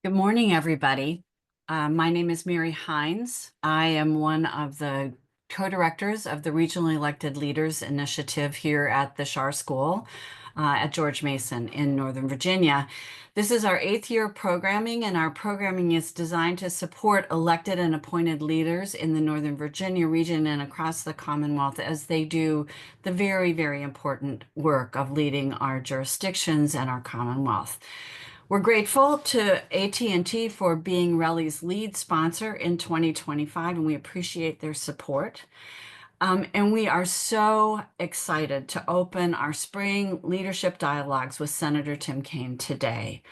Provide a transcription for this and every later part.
Good morning, everybody. My name is Mary Hines. I am one of the co-directors of the Regionally Elected Leaders Initiative here at the Schar School at George Mason in Northern Virginia. This is our 8th year of programming, and our programming is designed to support elected and appointed leaders in the Northern Virginia region and across the Commonwealth as they do the very, very important work of leading our jurisdictions and our Commonwealth. We're grateful to AT&T for being RELI's lead sponsor in 2025, and we appreciate their support. And we are so excited to open our spring leadership dialogues with Senator Tim Kaine today.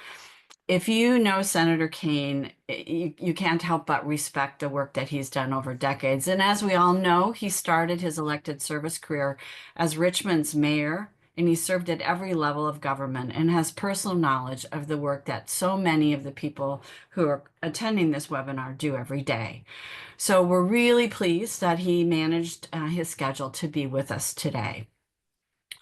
If you know Senator Kaine, you can't help but respect the work that he's done over decades. And as we all know, he started his elected service career as Richmond's mayor, and he served at every level of government and has personal knowledge of the work that so many of the people who are attending this webinar do every day. So we're really pleased that he managed his schedule to be with us today.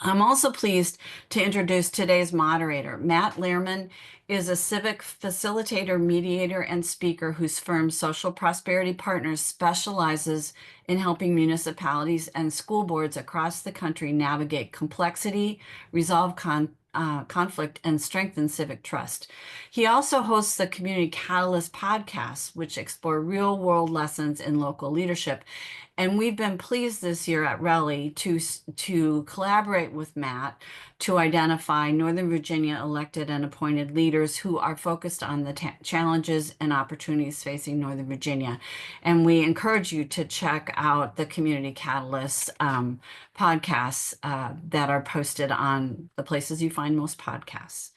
I'm also pleased to introduce today's moderator. Matt Lehrman is a civic facilitator, mediator, and speaker whose firm Social Prosperity Partners specializes in helping municipalities and school boards across the country navigate complexity, resolve conflict, and strengthen civic trust. He also hosts the Community Catalyst podcast, which explore real-world lessons in local leadership. And we've been pleased this year at RELI to collaborate with Matt to identify Northern Virginia elected and appointed leaders who are focused on the challenges and opportunities facing Northern Virginia. And we encourage you to check out the Community Catalyst podcasts that are posted on the places you find most podcasts.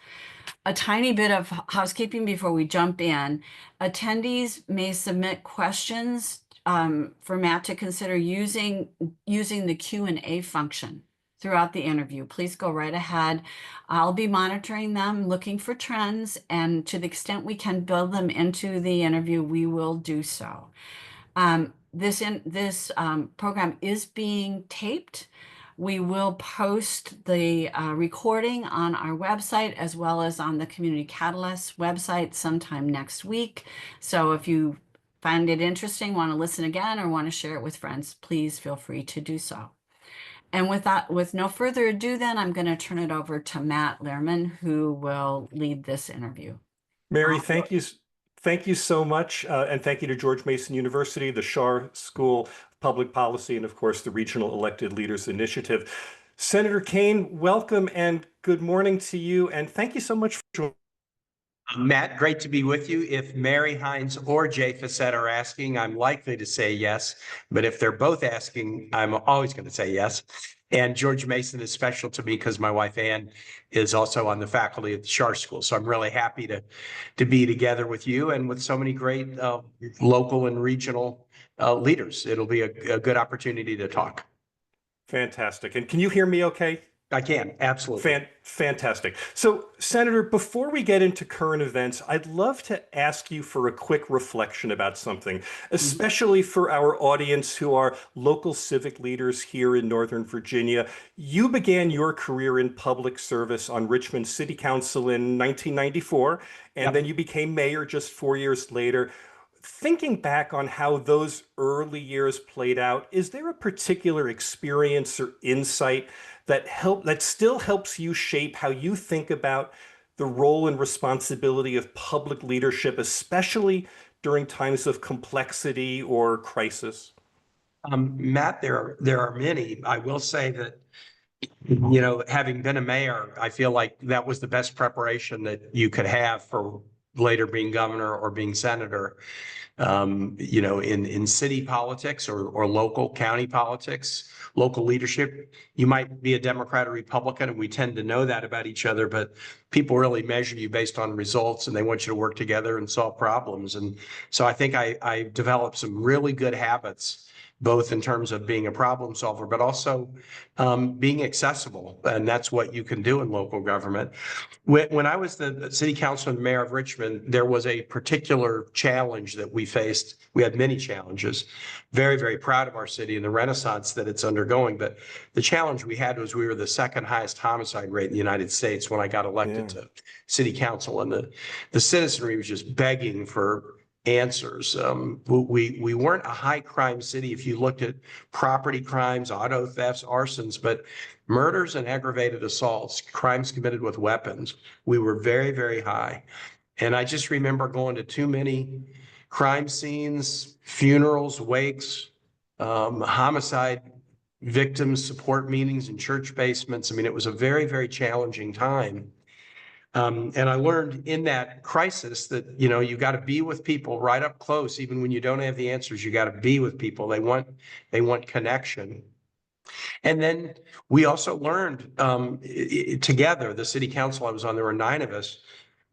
A tiny bit of housekeeping before we jump in. Attendees may submit questions for Matt to consider using the Q&A function throughout the interview. Please go right ahead. I'll be monitoring them, looking for trends, and to the extent we can build them into the interview, we will do so. This program is being taped. We will post the recording on our website as well as on the Community Catalyst website sometime next week. So if you find it interesting, want to listen again, or want to share it with friends, please feel free to do so. And with no further ado, then I'm going to turn it over to Matt Lehrman, who will lead this interview. Mary, thank you. Thank you so much. And thank you to George Mason University, the Schar School of Public Policy, and of course, the Regional Elected Leaders Initiative. Senator Kaine, welcome and good morning to you. And thank you so much for joining. Matt, great to be with you. If Mary Hines or Jay Facette are asking, I'm likely to say yes. But if they're both asking, I'm always going to say yes. And George Mason is special to me because my wife, Ann, is also on the faculty at the Schar School. So I'm really happy to be together with you and with so many great local and regional leaders. It'll be a good opportunity to talk. Fantastic. And can you hear me okay? I can, absolutely. Fantastic. So, Senator, before we get into current events, I'd love to ask you for a quick reflection about something, especially for our audience who are local civic leaders here in Northern Virginia. You began your career in public service on Richmond City Council in 1994, and then you became mayor just 4 years later. Thinking back on how those early years played out, is there a particular experience or insight that still helps you shape how you think about the role and responsibility of public leadership, especially during times of complexity or crisis? Matt, there are many. I will say that, you know, having been a mayor, I feel like that was the best preparation that you could have for later being governor or being senator. You know, in city politics or local county politics, local leadership, you might be a Democrat or Republican, and we tend to know that about each other, but people really measure you based on results, and they want you to work together and solve problems. And so I think I developed some really good habits, both in terms of being a problem solver, but also being accessible. And that's what you can do in local government. When I was the city councilor and mayor of Richmond, there was a particular challenge that we faced. We had many challenges, very, very proud of our city and the renaissance that it's undergoing. But the challenge we had was we were the second highest homicide rate in the United States when I got elected to city council, and the citizenry was just begging for answers. We weren't a high crime city if you looked at property crimes, auto thefts, arsons, but murders and aggravated assaults, crimes committed with weapons, we were very, very high. And I just remember going to too many crime scenes, funerals, wakes, homicide victims support meetings in church basements. I mean, it was a very, very challenging time. And I learned in that crisis that, you know, you got to be with people right up close, even when you don't have the answers. You got to be with people. They want connection. And then we also learned together, the city council I was on, there were 9 of us.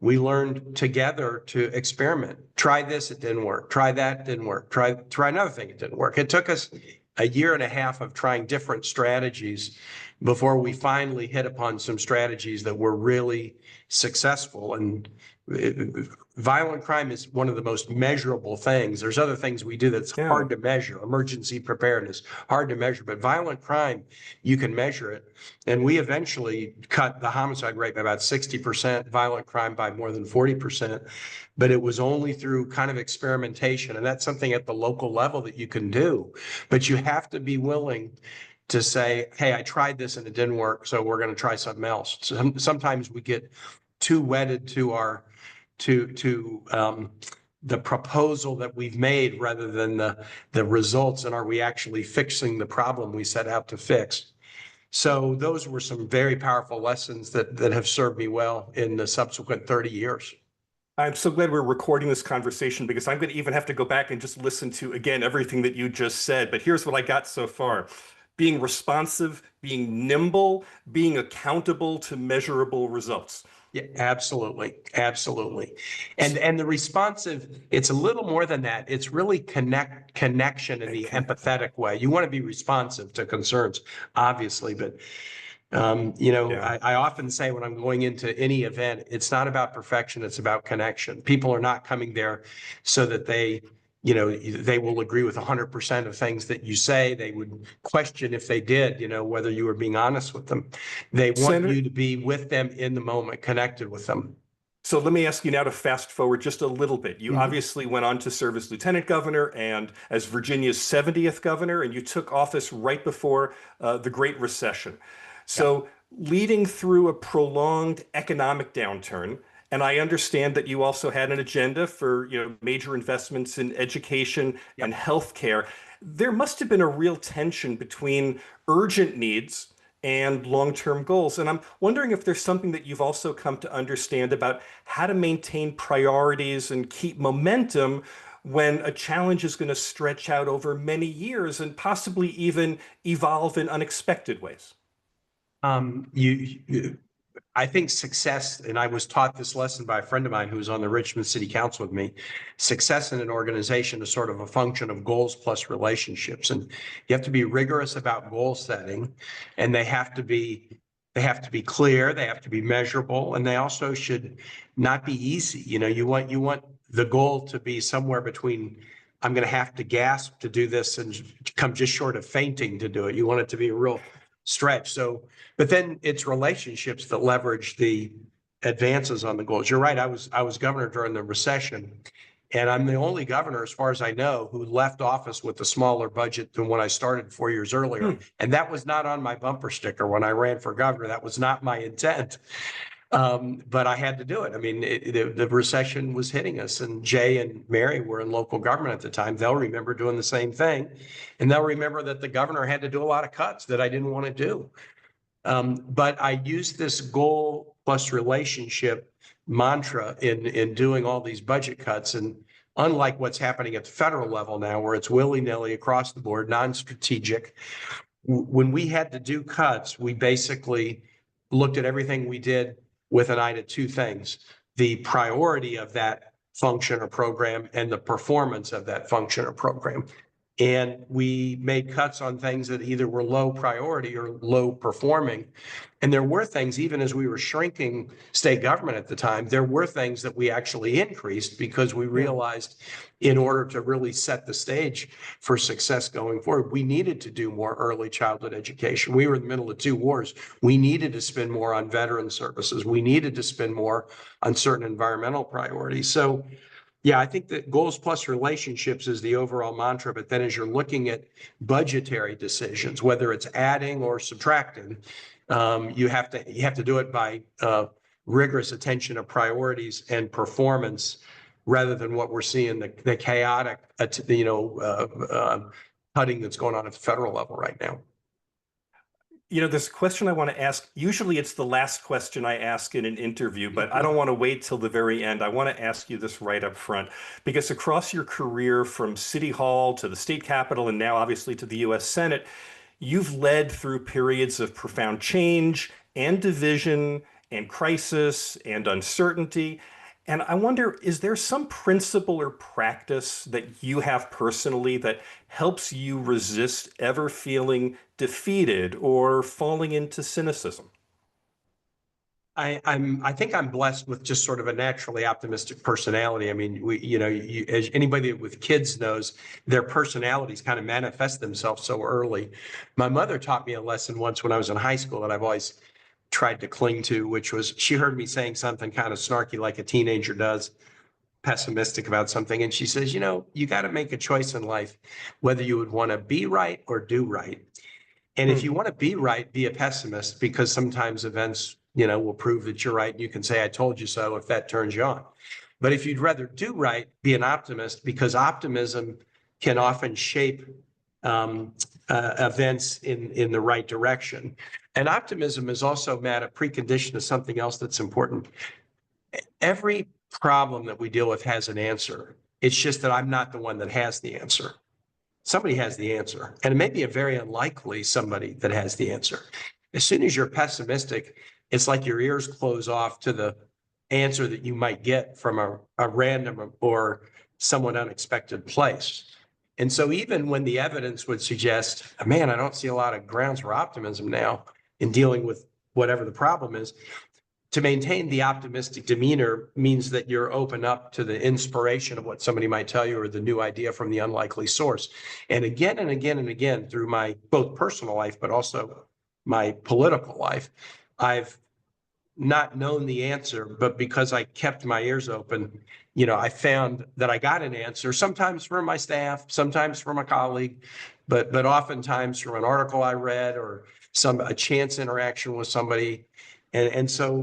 We learned together to experiment. Try this, it didn't work. Try that, didn't work. Try another thing, it didn't work. It took us a year and a half of trying different strategies before we finally hit upon some strategies that were really successful. And violent crime is one of the most measurable things. There's other things we do that's hard to measure. Emergency preparedness, hard to measure, but violent crime, you can measure it. And we eventually cut the homicide rate by about 60%, violent crime by more than 40%. But it was only through kind of experimentation. And that's something at the local level that you can do. But you have to be willing to say, hey, I tried this and it didn't work, so we're going to try something else. So sometimes we get too wedded to our the proposal that we've made rather than the results, and are we actually fixing the problem we set out to fix? So those were some very powerful lessons that have served me well in the subsequent 30 years. I'm so glad we're recording this conversation, because I'm going to even have to go back and just listen to, again, everything that you just said. But here's what I got so far. Being responsive, being nimble, being accountable to measurable results. Yeah, absolutely. Absolutely. And the responsive, it's a little more than that. It's really connection in the empathetic way. You want to be responsive to concerns, obviously, but you know, I often say when I'm going into any event, it's not about perfection, it's about connection. People are not coming there so that they, you know, they will agree with 100% of things that you say. They would question if they did, you know, whether you were being honest with them. They want you to be with them in the moment, connected with them. So let me ask you now to fast forward just a little bit. You obviously went on to serve as lieutenant governor and as Virginia's 70th governor, and you took office right before the Great Recession. So leading through a prolonged economic downturn, and I understand that you also had an agenda for, you know, major investments in education and healthcare. There must have been a real tension between urgent needs and long-term goals. And I'm wondering if there's something that you've also come to understand about how to maintain priorities and keep momentum when a challenge is going to stretch out over many years and possibly even evolve in unexpected ways. I think success, and I was taught this lesson by a friend of mine who was on the Richmond City Council with me, success in an organization is sort of a function of goals plus relationships. And you have to be rigorous about goal setting, and they have to be clear, they have to be measurable, and they also should not be easy. You know, you want the goal to be somewhere between, I'm going to have to gasp to do this and come just short of fainting to do it. You want it to be a real stretch. So, but then it's relationships that leverage the advances on the goals. You're right. I was governor during the recession, and I'm the only governor, as far as I know, who left office with a smaller budget than when I started 4 years earlier. And that was not on my bumper sticker when I ran for governor. That was not my intent. But I had to do it. I mean, the recession was hitting us, and Jay and Mary were in local government at the time. They'll remember doing the same thing. And they'll remember that the governor had to do a lot of cuts that I didn't want to do. But I used this goal plus relationship mantra in doing all these budget cuts. And unlike what's happening at the federal level now, where it's willy-nilly across the board, non-strategic, when we had to do cuts, we basically looked at everything we did with an eye to 2 things: the priority of that function or program and the performance of that function or program. And we made cuts on things that either were low priority or low performing. And there were things, even as we were shrinking state government at the time, there were things that we actually increased because we realized in order to really set the stage for success going forward, we needed to do more early childhood education. We were in the middle of 2 wars. We needed to spend more on veteran services. We needed to spend more on certain environmental priorities. So yeah, I think that goals plus relationships is the overall mantra. But then as you're looking at budgetary decisions, whether it's adding or subtracting, you have to do it by rigorous attention to priorities and performance rather than what we're seeing, the chaotic, cutting that's going on at the federal level right now. There's a question I want to ask. Usually it's the last question I ask in an interview, but I don't want to wait till the very end. I want to ask you this right up front, because across your career from City Hall to the state capitol and now obviously to the US Senate, you've led through periods of profound change and division and crisis and uncertainty. And I wonder, is there some principle or practice that you have personally that helps you resist ever feeling defeated or falling into cynicism? I think I'm blessed with just sort of a naturally optimistic personality. I mean, as anybody with kids knows, their personalities kind of manifest themselves so early. My mother taught me a lesson once when I was in high school that I've always tried to cling to, which was she heard me saying something kind of snarky like a teenager does, pessimistic about something. And she says, you got to make a choice in life, whether you would want to be right or do right. And if you want to be right, be a pessimist, because sometimes events, will prove that you're right. And you can say, I told you so, if that turns you on. But if you'd rather do right, be an optimist, because optimism can often shape events in the right direction. And optimism is also, Matt, a precondition to something else that's important. Every problem that we deal with has an answer. It's just that I'm not the one that has the answer. Somebody has the answer, and it may be a very unlikely somebody that has the answer. As soon as you're pessimistic, it's like your ears close off to the answer that you might get from a random or somewhat unexpected place. And so even when the evidence would suggest, man, I don't see a lot of grounds for optimism now in dealing with whatever the problem is, to maintain the optimistic demeanor means that you're open up to the inspiration of what somebody might tell you or the new idea from the unlikely source. And again and again and again, through my both personal life, but also my political life, I've not known the answer, but because I kept my ears open, I found that I got an answer, sometimes from my staff, sometimes from a colleague, but oftentimes from an article I read or a chance interaction with somebody. And so,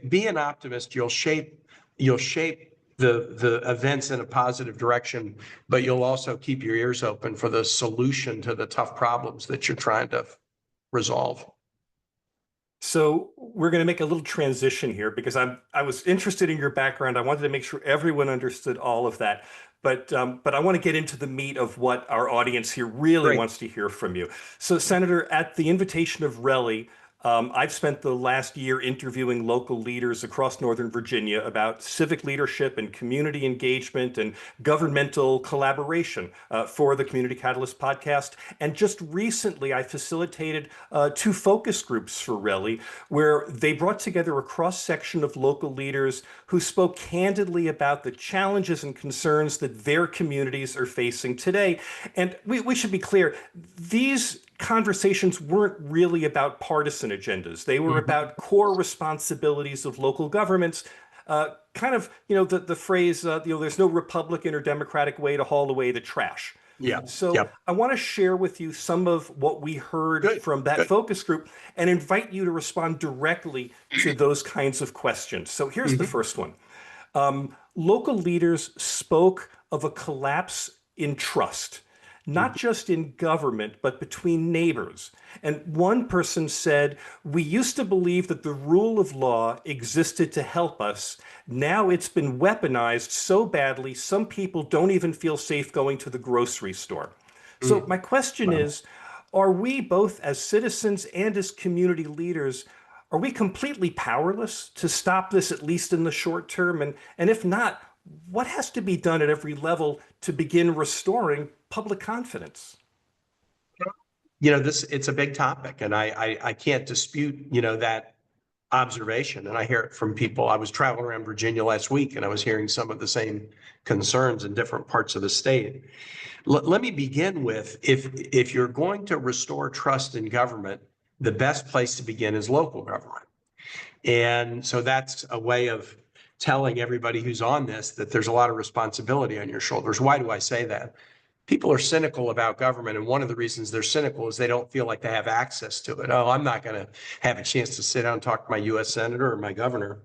be an optimist. You'll shape the events in a positive direction, but you'll also keep your ears open for the solution to the tough problems that you're trying to resolve. So we're going to make a little transition here, because I was interested in your background. I wanted to make sure everyone understood all of that. But I want to get into the meat of what our audience here really wants to hear from you. So, Senator, at the invitation of RELI, I've spent the last year interviewing local leaders across Northern Virginia about civic leadership and community engagement and governmental collaboration for the Community Catalyst podcast. And just recently, I facilitated 2 focus groups for RELI, where they brought together a cross-section of local leaders who spoke candidly about the challenges and concerns that their communities are facing today. And we should be clear, these conversations weren't really about partisan agendas. They were about core responsibilities of local governments. Kind of, the phrase, there's no Republican or Democratic way to haul away the trash. Yeah. So I want to share with you some of what we heard from that focus group and invite you to respond directly to those kinds of questions. So here's the first one. Local leaders spoke of a collapse in trust, not just in government, but between neighbors. And one person said, we used to believe that the rule of law existed to help us. Now it's been weaponized so badly, some people don't even feel safe going to the grocery store. So my question is, are we both as citizens and as community leaders, are we completely powerless to stop this, at least in the short term? And if not, what has to be done at every level to begin restoring public confidence? It's a big topic, and I can't dispute, that observation. And I hear it from people. I was traveling around Virginia last week, and I was hearing some of the same concerns in different parts of the state. Let me begin with, if you're going to restore trust in government, the best place to begin is local government. And so that's a way of telling everybody who's on this that there's a lot of responsibility on your shoulders. Why do I say that? People are cynical about government, and one of the reasons they're cynical is they don't feel like they have access to it. Oh, I'm not going to have a chance to sit down and talk to my U.S. senator or my governor.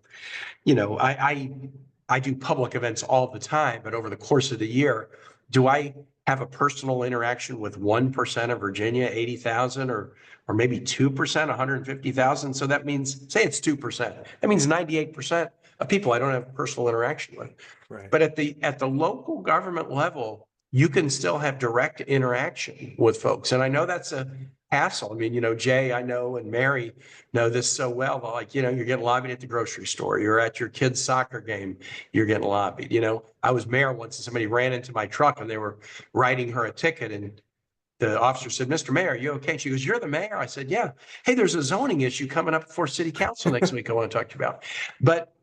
I do public events all the time, but over the course of the year, do I have a personal interaction with 1% of Virginia, 80,000, or maybe 2%, 150,000? So that means, say it's 2%. That means 98% of people I don't have personal interaction with. Right. But at the local government level, you can still have direct interaction with folks. And I know that's a hassle. I mean, Jay, I know, and Mary know this so well. Like, you're getting lobbied at the grocery store. You're at your kid's soccer game. You're getting lobbied. I was mayor once, and somebody ran into my truck and they were writing her a ticket. And the officer said, "Mr. Mayor, are you okay?" She goes, "You're the mayor?" I said, "Yeah." "Hey, there's a zoning issue coming up before city council next week I want to talk to you about." But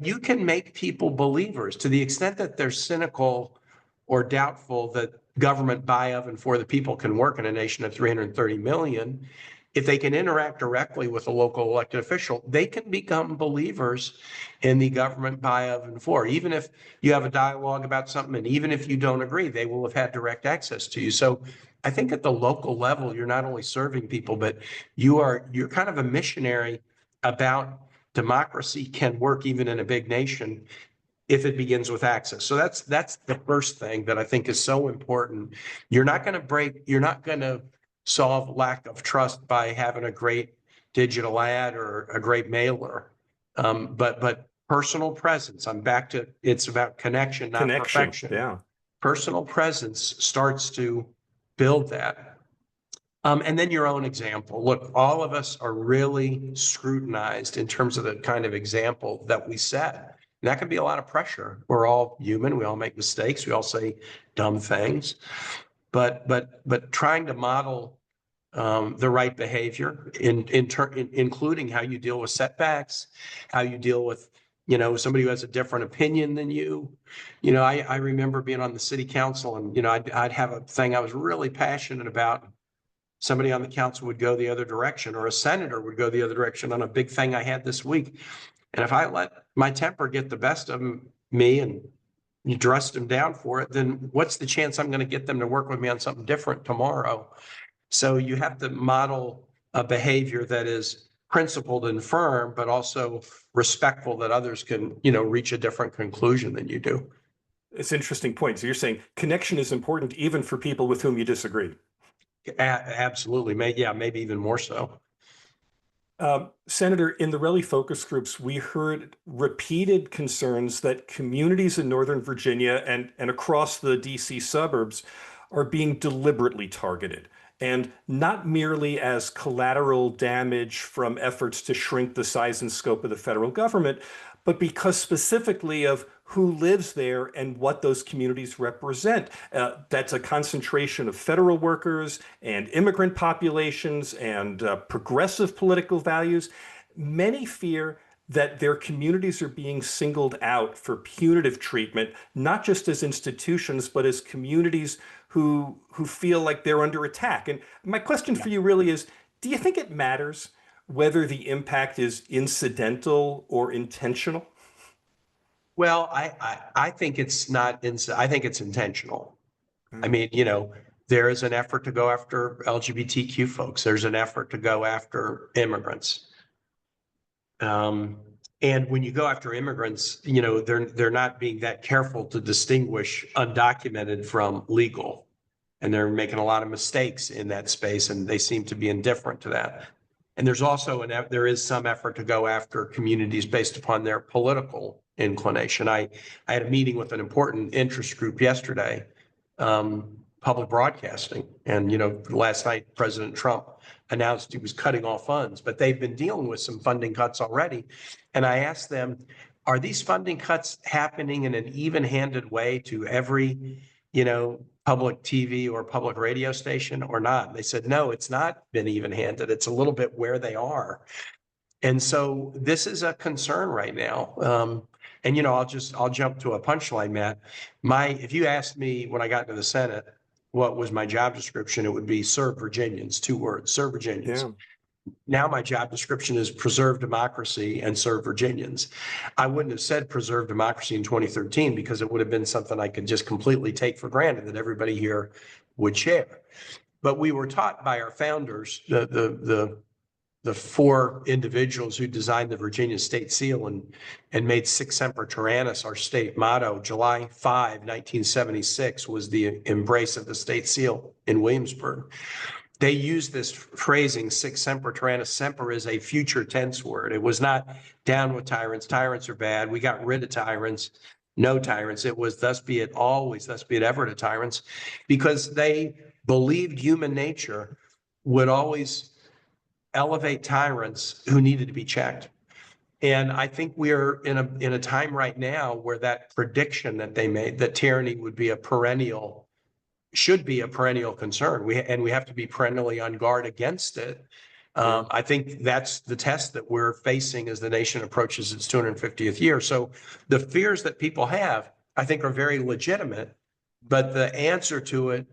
you can make people believers to the extent that they're cynical or doubtful that government by, of, and for the people can work in a nation of 330 million. If they can interact directly with a local elected official, they can become believers in the government by, of, and for. Even if you have a dialogue about something, and even if you don't agree, they will have had direct access to you. So I think at the local level, you're not only serving people, but you're kind of a missionary about democracy can work even in a big nation if it begins with access. So that's the first thing that I think is so important. You're not going to solve lack of trust by having a great digital ad or a great mailer. But personal presence, I'm back to, it's about connection, not perfection. Yeah. Personal presence starts to build that. And then your own example. Look, all of us are really scrutinized in terms of the kind of example that we set. And that can be a lot of pressure. We're all human. We all make mistakes. We all say dumb things. But trying to model the right behavior, including how you deal with setbacks, how you deal with somebody who has a different opinion than you. I remember being on the city council, and I'd have a thing I was really passionate about. Somebody on the council would go the other direction, or a senator would go the other direction on a big thing I had this week. And if I let my temper get the best of me and you dressed them down for it, then what's the chance I'm going to get them to work with me on something different tomorrow? So you have to model a behavior that is principled and firm, but also respectful that others can, reach a different conclusion than you do. It's an interesting point. So you're saying connection is important even for people with whom you disagree. Absolutely. Maybe even more so. Senator, in the RELI focus groups, we heard repeated concerns that communities in Northern Virginia and across the DC suburbs are being deliberately targeted, and not merely as collateral damage from efforts to shrink the size and scope of the federal government, but because specifically of who lives there and what those communities represent. That's a concentration of federal workers and immigrant populations and progressive political values. Many fear that their communities are being singled out for punitive treatment, not just as institutions, but as communities who feel like they're under attack. And my question for you really is, do you think it matters whether the impact is incidental or intentional? Well, I think it's not. I think it's intentional. I mean, there is an effort to go after LGBTQ folks. There's an effort to go after immigrants. And when you go after immigrants, they're not being that careful to distinguish undocumented from legal, and they're making a lot of mistakes in that space, and they seem to be indifferent to that. And there's also there is some effort to go after communities based upon their political inclination. I had a meeting with an important interest group yesterday, public broadcasting, and last night President Trump announced he was cutting off funds, but they've been dealing with some funding cuts already. And I asked them, are these funding cuts happening in an even-handed way to every public TV or public radio station or not? And they said, no, it's not been even-handed. It's a little bit where they are. And so this is a concern right now. And I'll jump to a punchline, Matt. If you asked me when I got into the Senate, what was my job description, it would be serve Virginians, 2 words, serve Virginians. Yeah. Now my job description is preserve democracy and serve Virginians. I wouldn't have said preserve democracy in 2013 because it would have been something I could just completely take for granted that everybody here would share. But we were taught by our founders, the 4 individuals who designed the Virginia state seal and made Sic Semper Tyrannis our state motto. July 5, 1976 was the embrace of the state seal in Williamsburg. They used this phrasing, Sic Semper Tyrannis. Semper is a future tense word. It was not down with tyrants. Tyrants are bad. We got rid of tyrants. No tyrants. It was thus be it always, thus be it ever to tyrants, because they believed human nature would always elevate tyrants who needed to be checked. And I think we're in a time right now where that prediction that they made, that tyranny would be should be a perennial concern. We have to be perennially on guard against it. I think that's the test that we're facing as the nation approaches its 250th year. So the fears that people have, I think, are very legitimate, but the answer to it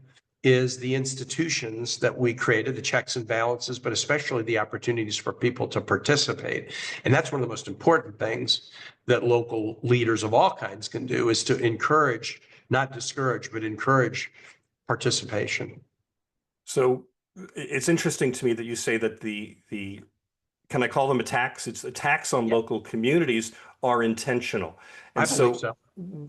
is the institutions that we created, the checks and balances, but especially the opportunities for people to participate. And that's one of the most important things that local leaders of all kinds can do, is to encourage, not discourage, but encourage participation. So it's interesting to me that you say that the can I call them attacks? It's attacks on local communities are intentional. And I believe so.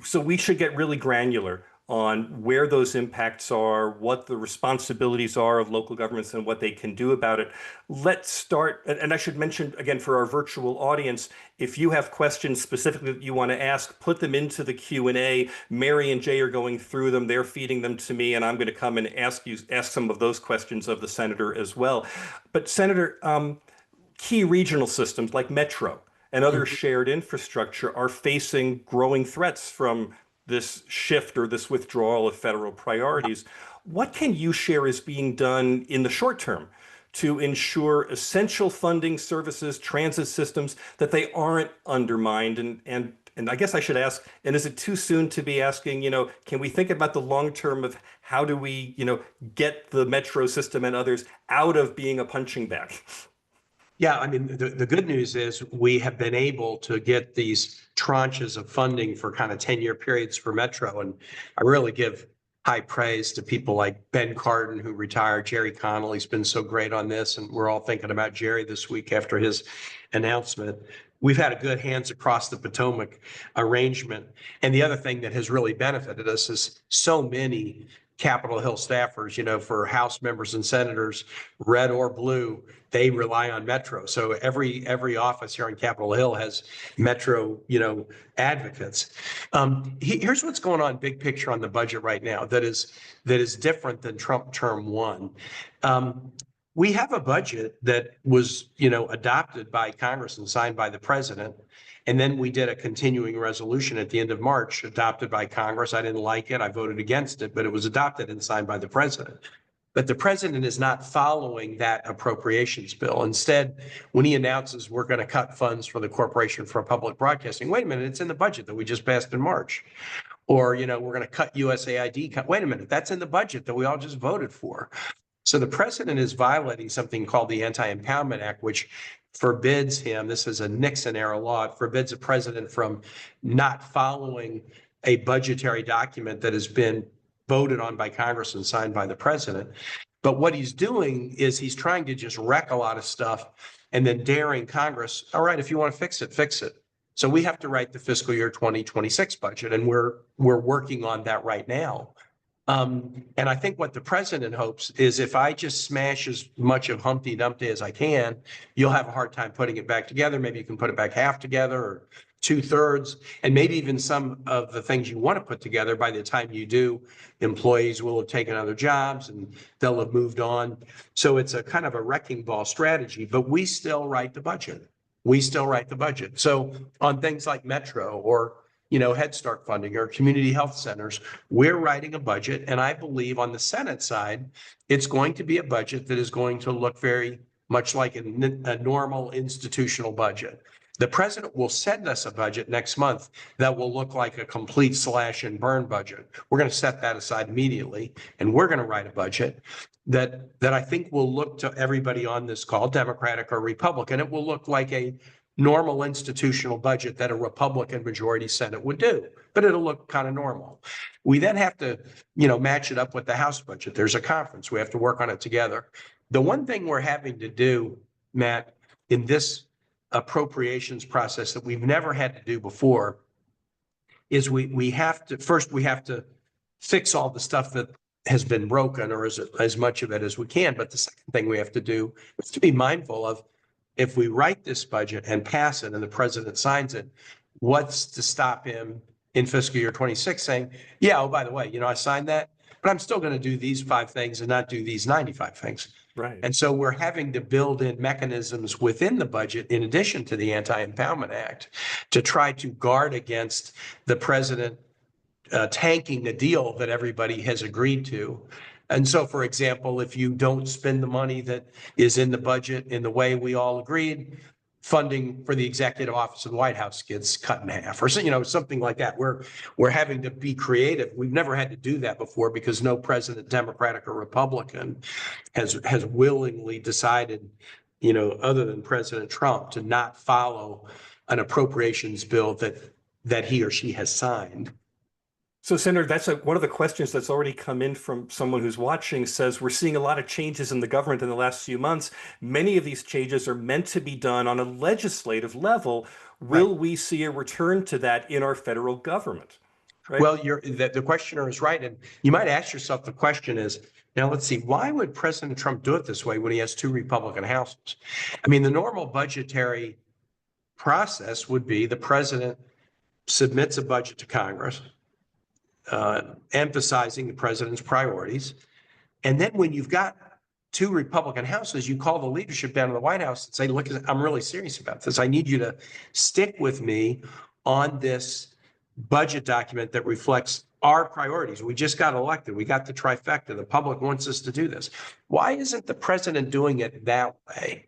So we should get really granular on where those impacts are, what the responsibilities are of local governments and what they can do about it. Let's start, and I should mention again for our virtual audience, if you have questions specifically that you want to ask, put them into the Q&A. Mary and Jay are going through them. They're feeding them to me, and I'm going to come and ask some of those questions of the senator as well. But Senator, key regional systems like Metro and other shared infrastructure are facing growing threats from this shift or this withdrawal of federal priorities. What can you share is being done in the short term to ensure essential funding services, transit systems, that they aren't undermined? And I guess I should ask, and is it too soon to be asking, can we think about the long term of how do we, get the Metro system and others out of being a punching bag? Yeah, I mean, the good news is we have been able to get these tranches of funding for kind of 10-year periods for Metro. And I really give high praise to people like Ben Cardin, who retired. Jerry Connolly's been so great on this. And we're all thinking about Jerry this week after his announcement. We've had a good hands across the Potomac arrangement. And the other thing that has really benefited us is so many Capitol Hill staffers, for House members and senators, red or blue, they rely on Metro. So every office here on Capitol Hill has Metro, advocates. Here's what's going on big picture on the budget right now that is different than Trump term 1. We have a budget that was, adopted by Congress and signed by the president. And then we did a continuing resolution at the end of March, adopted by Congress. I didn't like it. I voted against it, but it was adopted and signed by the president. But the president is not following that appropriations bill. Instead, when he announces we're going to cut funds for the Corporation for Public Broadcasting, wait a minute, it's in the budget that we just passed in March. Or, we're going to cut USAID. Wait a minute, that's in the budget that we all just voted for. So the president is violating something called the Anti-Impoundment Act, which forbids him, this is a Nixon era law, it forbids a president from not following a budgetary document that has been voted on by Congress and signed by the president. But what he's doing is he's trying to just wreck a lot of stuff and then daring Congress, all right, if you want to fix it, fix it. So we have to write the fiscal year 2026 budget, and we're working on that right now. And I think what the president hopes is if I just smash as much of Humpty Dumpty as I can, you'll have a hard time putting it back together. Maybe you can put it back half together or 2/3, and maybe even some of the things you want to put together. By the time you do, employees will have taken other jobs and they'll have moved on. So it's a kind of a wrecking ball strategy, but we still write the budget. We still write the budget. So on things like Metro or Head Start funding or community health centers. We're writing a budget, and I believe on the Senate side, it's going to be a budget that is going to look very much like a normal institutional budget. The president will send us a budget next month that will look like a complete slash and burn budget. We're going to set that aside immediately, and we're going to write a budget that I think will look to everybody on this call, Democratic or Republican. It will look like a normal institutional budget that a Republican majority Senate would do, but it'll look kind of normal. We then have to, match it up with the House budget. There's a conference. We have to work on it together. The one thing we're having to do, Matt, in this appropriations process that we've never had to do before is we have to fix all the stuff that has been broken, or as much of it as we can. But the second thing we have to do is to be mindful of, if we write this budget and pass it and the president signs it, what's to stop him in fiscal year 26 saying, yeah, oh, by the way, I signed that, but I'm still going to do these 5 things and not do these 95 things. Right. And so we're having to build in mechanisms within the budget, in addition to the Anti-Impoundment Act, to try to guard against the president tanking the deal that everybody has agreed to. And so, for example, if you don't spend the money that is in the budget in the way we all agreed, funding for the executive office of the White House gets cut in half, or something like that. We're having to be creative. We've never had to do that before because no president, Democratic or Republican, has willingly decided, other than President Trump, to not follow an appropriations bill that he or she has signed. So, Senator, that's one of the questions that's already come in from someone who's watching. Says we're seeing a lot of changes in the government in the last few months. Many of these changes are meant to be done on a legislative level. Will we see a return to that in our federal government? Right? Well, the questioner is right. And you might ask yourself, the question is, now let's see, why would President Trump do it this way when he has 2 Republican houses? I mean, the normal budgetary process would be the president submits a budget to Congress, emphasizing the president's priorities. And then when you've got 2 Republican houses, you call the leadership down to the White House and say, look, I'm really serious about this. I need you to stick with me on this budget document that reflects our priorities. We just got elected. We got the trifecta. The public wants us to do this. Why isn't the president doing it that way?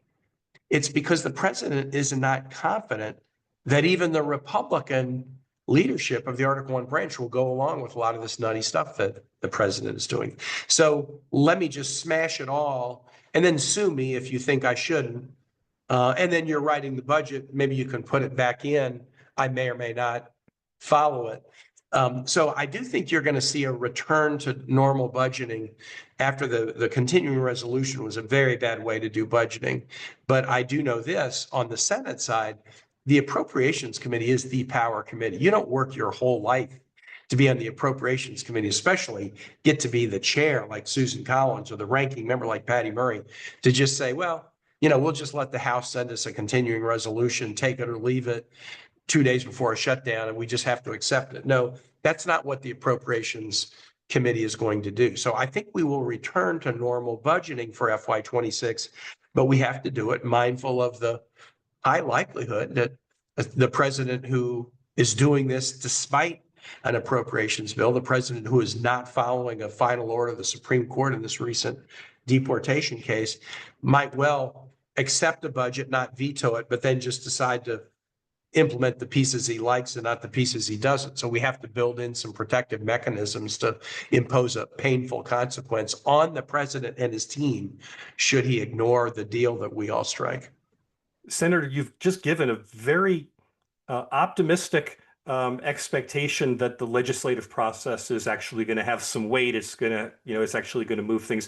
It's because the president is not confident that even the Republican leadership of the Article I branch will go along with a lot of this nutty stuff that the president is doing. So let me just smash it all and then sue me if you think I shouldn't. And then you're writing the budget. Maybe you can put it back in. I may or may not follow it. So I do think you're going to see a return to normal budgeting after the continuing resolution was a very bad way to do budgeting. But I do know this, on the Senate side, the Appropriations Committee is the power committee. You don't work your whole life to be on the Appropriations Committee, especially get to be the chair like Susan Collins or the ranking member like Patty Murray, to just say, well, we'll just let the House send us a continuing resolution, take it or leave it 2 days before a shutdown, and we just have to accept it. No, that's not what the Appropriations Committee is going to do. So I think we will return to normal budgeting for FY26, but we have to do it mindful of the high likelihood that the president who is doing this despite an appropriations bill, the president who is not following a final order of the Supreme Court in this recent deportation case, might well accept a budget, not veto it, but then just decide to implement the pieces he likes and not the pieces he doesn't. So we have to build in some protective mechanisms to impose a painful consequence on the president and his team should he ignore the deal that we all strike. Senator, you've just given a very optimistic expectation that the legislative process is actually going to have some weight. It's going to, it's actually going to move things.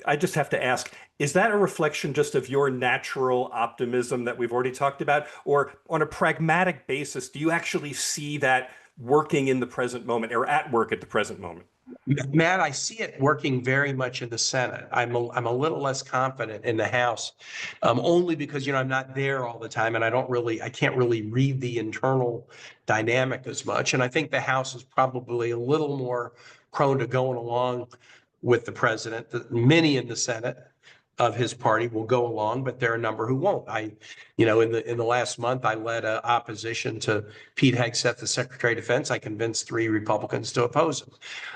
I just have to ask, is that a reflection just of your natural optimism that we've already talked about? Or on a pragmatic basis, do you actually see that working in the present moment or at work at the present moment? Matt, I see it working very much in the Senate. I'm a little less confident in the House, only because, I'm not there all the time and I can't really read the internal dynamic as much. And I think the House is probably a little more prone to going along with the president than many in the Senate. of his party will go along, but there are a number who won't. In the last month, I led an opposition to Pete Hegseth, the Secretary of Defense. I convinced 3 Republicans to oppose him.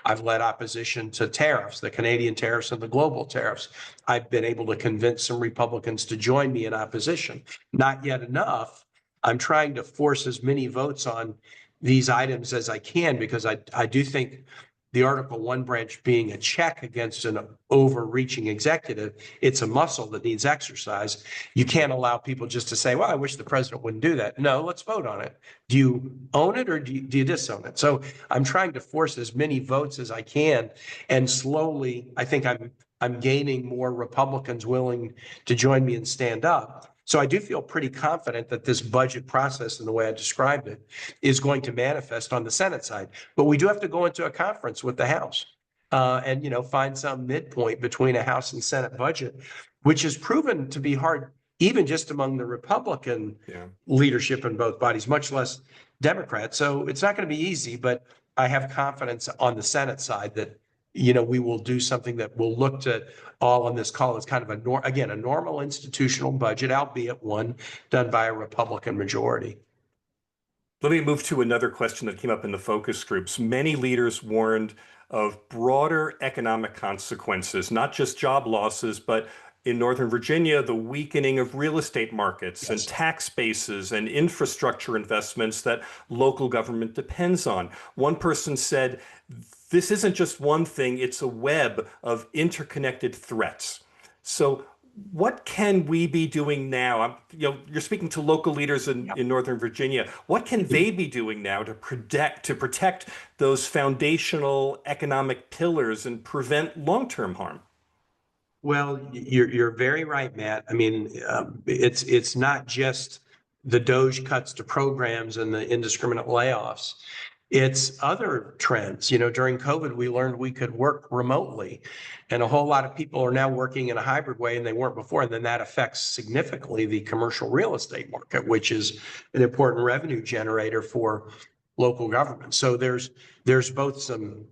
I've led opposition to tariffs, the Canadian tariffs and the global tariffs. I've been able to convince some Republicans to join me in opposition. Not yet enough. I'm trying to force as many votes on these items as I can, because I do think the Article 1 branch being a check against an overreaching executive, it's a muscle that needs exercise. You can't allow people just to say, well, I wish the president wouldn't do that. No, let's vote on it. Do you own it, or do you disown it? So I'm trying to force as many votes as I can. And slowly, I think I'm gaining more Republicans willing to join me and stand up. So I do feel pretty confident that this budget process, in the way I described it, is going to manifest on the Senate side. But we do have to go into a conference with the House and find some midpoint between a House and Senate budget, which has proven to be hard, even just among the Republican leadership in both bodies, much less Democrats. So it's not going to be easy, but I have confidence on the Senate side that we will do something that will look to all on this call as kind of a normal institutional budget, albeit one done by a Republican majority. Let me move to another question that came up in the focus groups. Many leaders warned of broader economic consequences, not just job losses, but in Northern Virginia, the weakening of real estate markets and tax bases and infrastructure investments that local government depends on. One person said, this isn't just one thing, it's a web of interconnected threats. So what can we be doing now? You're speaking to local leaders in Northern Virginia. What can they be doing now to protect those foundational economic pillars and prevent long-term harm? Well, you're very right, Matt. I mean, it's not just the DOGE cuts to programs and the indiscriminate layoffs. It's other trends. During COVID, we learned we could work remotely, and a whole lot of people are now working in a hybrid way, and they weren't before. And then that affects significantly the commercial real estate market, which is an important revenue generator for local government. So there's both some,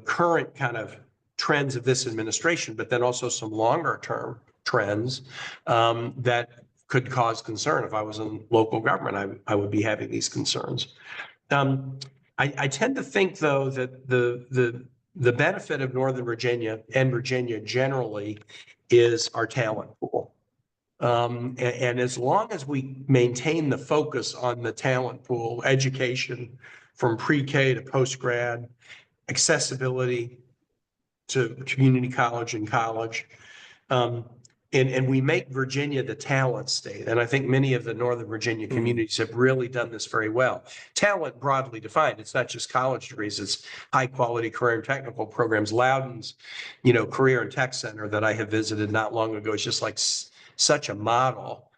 current kind of trends of this administration, but then also some longer term trends that could cause concern. If I was in local government, I would be having these concerns. I tend to think, though, that the benefit of Northern Virginia and Virginia generally is our talent pool. And as long as we maintain the focus on the talent pool, education from pre-K to post-grad, accessibility to community college and college, and we make Virginia the talent state. And I think many of the Northern Virginia communities have really done this very well. Talent broadly defined. It's not just college degrees. It's high quality career and technical programs. Loudoun's, career and tech center that I have visited not long ago is just like such a model.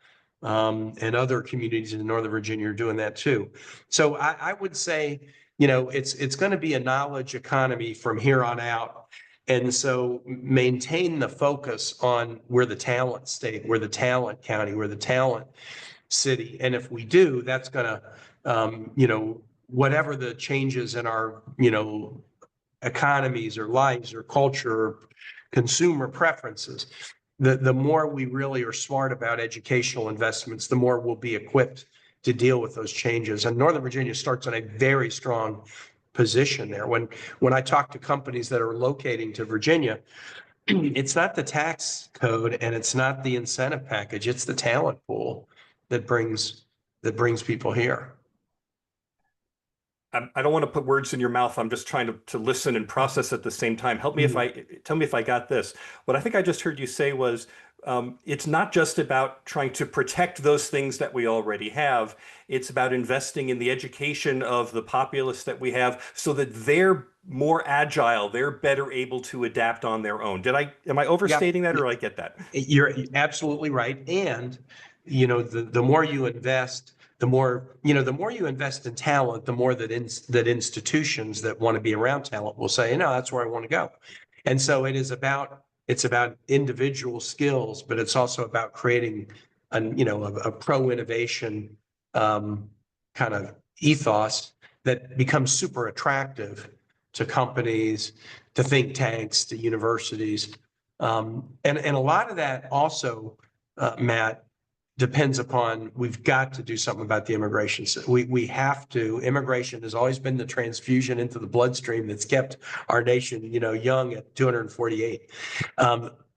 And other communities in Northern Virginia are doing that too. So I would say, it's going to be a knowledge economy from here on out. And so maintain the focus on we're the talent state, we're the talent county, we're the talent city. And if we do, that's going to, whatever the changes in our, economies or lives or culture or consumer preferences, the more we really are smart about educational investments, the more we'll be equipped to deal with those changes. And Northern Virginia starts on a very strong position there. When I talk to companies that are locating to Virginia, it's not the tax code and it's not the incentive package, it's the talent pool that brings people here. I don't want to put words in your mouth. I'm just trying to listen and process at the same time. Tell me if I got this. What I think I just heard you say was, it's not just about trying to protect those things that we already have. It's about investing in the education of the populace that we have so that they're more agile, they're better able to adapt on their own. Am I overstating that, or did I get that? You're absolutely right. And, the more you invest, the more you invest in talent, the more that institutions that want to be around talent will say, that's where I want to go. And so it's about individual skills, but it's also about creating a pro-innovation kind of ethos that becomes super attractive to companies, to think tanks, to universities. And a lot of that also, Matt, depends upon, we've got to do something about the immigration. We have to. Immigration has always been the transfusion into the bloodstream that's kept our nation, young at 248.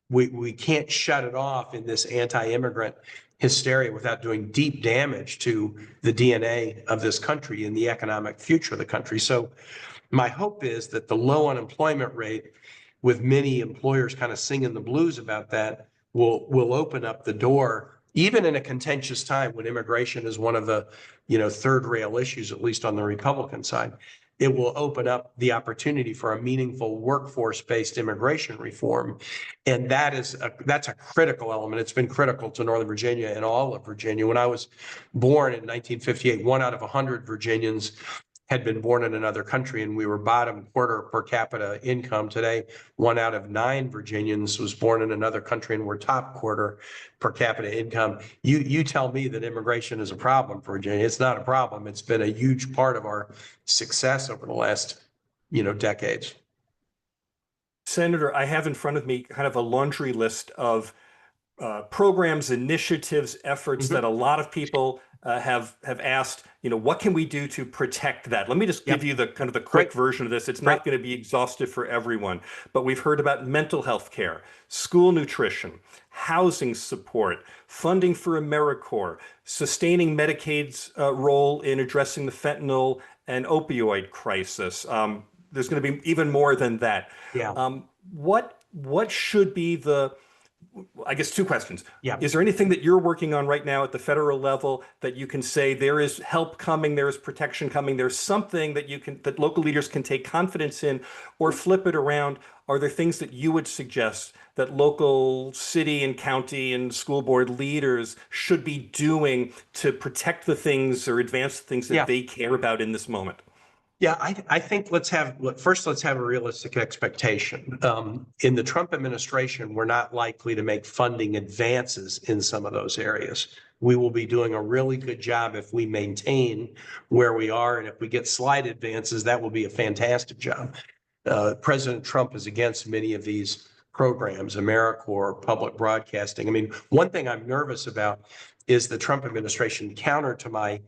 We can't shut it off in this anti-immigrant hysteria without doing deep damage to the DNA of this country and the economic future of the country. So my hope is that the low unemployment rate, with many employers kind of singing the blues about that, will open up the door, even in a contentious time when immigration is one of the third rail issues, at least on the Republican side. It will open up the opportunity for a meaningful workforce-based immigration reform. And that's a critical element. It's been critical to Northern Virginia and all of Virginia. When I was born in 1958, 1 out of 100 Virginians had been born in another country, and we were bottom quarter per capita income. Today, 1 out of 9 Virginians was born in another country, and we're top quarter per capita income. You tell me that immigration is a problem for Virginia. It's not a problem. It's been a huge part of our success over the last, decades. Senator, I have in front of me kind of a laundry list of programs, initiatives, efforts that a lot of people have asked, what can we do to protect that? Let me just give you the kind of the quick version of this. It's not going to be exhaustive for everyone, but we've heard about mental health care, school nutrition, housing support, funding for AmeriCorps, sustaining Medicaid's role in addressing the fentanyl and opioid crisis. There's going to be even more than that. Yeah. What should be I guess 2 questions. Yeah. Is there anything that you're working on right now at the federal level that you can say there is help coming, there is protection coming, there's something that local leaders can take confidence in, or flip it around? Are there things that you would suggest that local city and county and school board leaders should be doing to protect the things or advance the things that they care about in this moment? Yeah, I think let's have a realistic expectation. In the Trump administration, we're not likely to make funding advances in some of those areas. We will be doing a really good job if we maintain where we are, and if we get slight advances, that will be a fantastic job. President Trump is against many of these programs, AmeriCorps, public broadcasting. I mean, one thing I'm nervous about is the Trump administration counter to my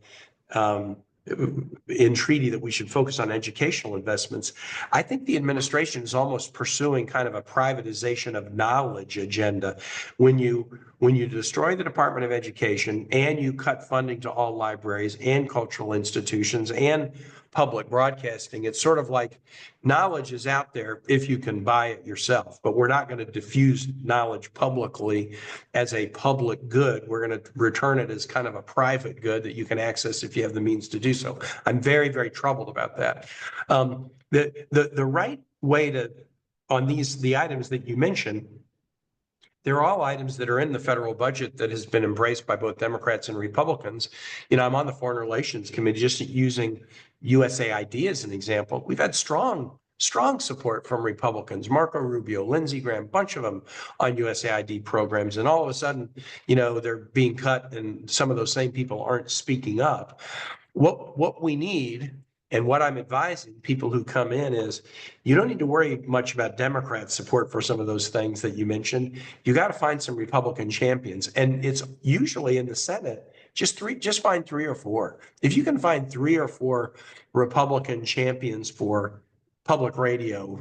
entreaty that we should focus on educational investments. I think the administration is almost pursuing kind of a privatization of knowledge agenda. When you destroy the Department of Education and you cut funding to all libraries and cultural institutions and public broadcasting, it's sort of like knowledge is out there if you can buy it yourself, but we're not going to diffuse knowledge publicly as a public good. We're going to return it as kind of a private good that you can access if you have the means to do so. I'm very, very troubled about that. The right way on the items that you mentioned, they're all items that are in the federal budget that has been embraced by both Democrats and Republicans. I'm on the Foreign Relations Committee, just using USAID as an example. We've had strong support from Republicans, Marco Rubio, Lindsey Graham, a bunch of them on USAID programs. And all of a sudden, they're being cut and some of those same people aren't speaking up. What we need, and what I'm advising people who come in, is you don't need to worry much about Democrat support for some of those things that you mentioned. You got to find some Republican champions, and it's usually in the Senate. Just find 3 or 4. If you can find 3 or 4 Republican champions for public radio,